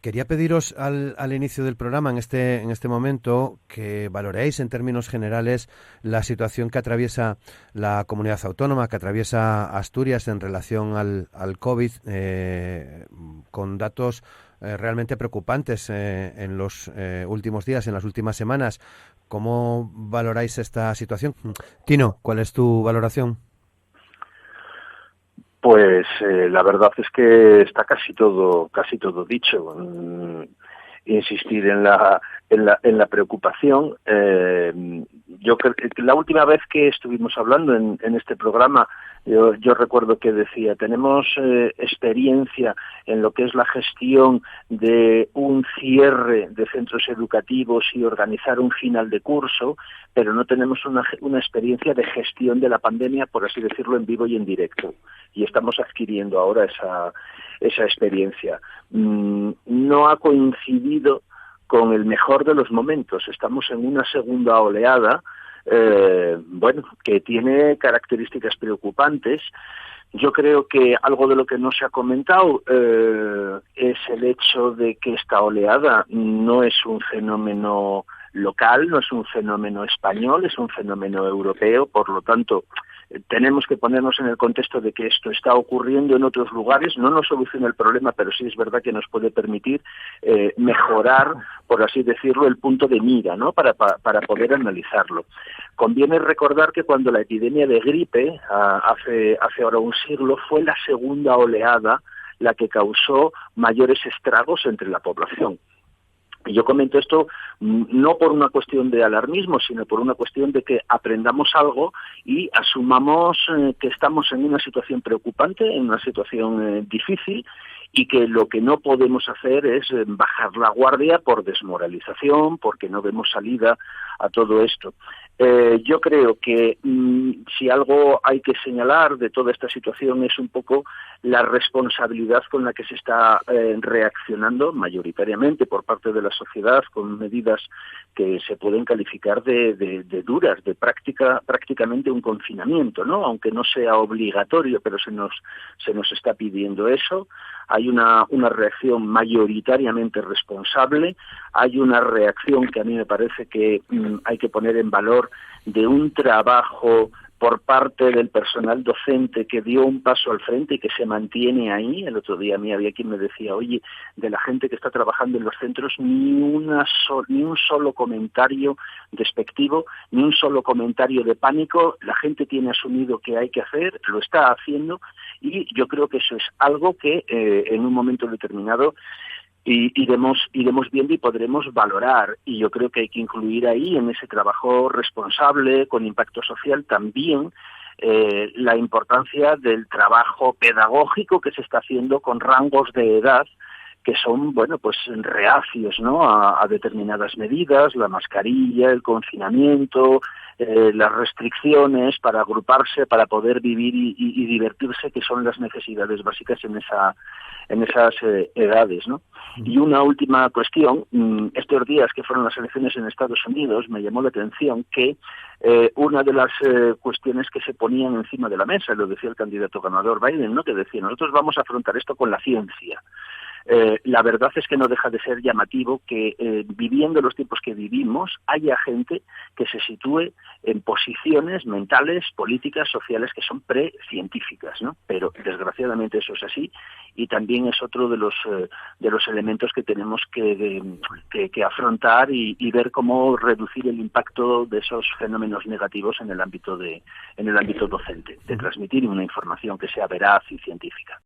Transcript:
Quería pediros al inicio del programa, en este momento, que valoréis en términos generales la situación que atraviesa la comunidad autónoma, que atraviesa Asturias en relación al COVID, con datos realmente preocupantes en los últimos días, en las últimas semanas. ¿Cómo valoráis esta situación? Tino, ¿cuál es tu valoración? Pues la verdad es que está casi todo dicho. Insistir en la preocupación. Yo creo que la última vez que estuvimos hablando en este programa, yo recuerdo que decía, tenemos experiencia en lo que es la gestión de un cierre de centros educativos y organizar un final de curso, pero no tenemos una experiencia de gestión de la pandemia, por así decirlo, en vivo y en directo. Y estamos adquiriendo ahora esa experiencia. No ha coincidido con el mejor de los momentos. Estamos en una segunda oleada, que tiene características preocupantes. Yo creo que algo de lo que no se ha comentado es el hecho de que esta oleada no es un fenómeno local, no es un fenómeno español, es un fenómeno europeo. Por lo tanto, tenemos que ponernos en el contexto de que esto está ocurriendo en otros lugares. No nos soluciona el problema, pero sí es verdad que nos puede permitir mejorar, por así decirlo, el punto de mira, ¿no? Para poder analizarlo. Conviene recordar que cuando la epidemia de gripe, hace ahora un siglo, fue la segunda oleada la que causó mayores estragos entre la población. Y yo comento esto no por una cuestión de alarmismo, sino por una cuestión de que aprendamos algo y asumamos que estamos en una situación preocupante, en una situación difícil, y que lo que no podemos hacer es bajar la guardia por desmoralización, porque no vemos salida a todo esto. Yo creo que si algo hay que señalar de toda esta situación es un poco la responsabilidad con la que se está reaccionando mayoritariamente por parte de la sociedad, con medidas que se pueden calificar de duras, de prácticamente un confinamiento, ¿no? Aunque no sea obligatorio, pero se nos está pidiendo eso. Hay una reacción mayoritariamente responsable, hay una reacción que a mí me parece que hay que poner en valor de un trabajo por parte del personal docente que dio un paso al frente y que se mantiene ahí. El otro día a mí había quien me decía, oye, de la gente que está trabajando en los centros, ni un solo comentario despectivo, ni un solo comentario de pánico. La gente tiene asumido que hay que hacer, lo está haciendo, y yo creo que eso es algo que en un momento determinado iremos viendo y podremos valorar. Y yo creo que hay que incluir ahí, en ese trabajo responsable con impacto social, también la importancia del trabajo pedagógico que se está haciendo con rangos de edad que son, pues reacios, ¿no?, a determinadas medidas, la mascarilla, el confinamiento, las restricciones para agruparse, para poder vivir y divertirse, que son las necesidades básicas en esas edades, ¿no? Y una última cuestión, estos días que fueron las elecciones en Estados Unidos, me llamó la atención que una de las cuestiones que se ponían encima de la mesa, lo decía el candidato ganador Biden, ¿no?, que decía, nosotros vamos a afrontar esto con la ciencia. La verdad es que no deja de ser llamativo que viviendo los tiempos que vivimos haya gente que se sitúe en posiciones mentales, políticas, sociales que son precientíficas, ¿no? Pero desgraciadamente eso es así, y también es otro de los elementos que tenemos que afrontar y ver cómo reducir el impacto de esos fenómenos negativos en el ámbito docente, de transmitir una información que sea veraz y científica.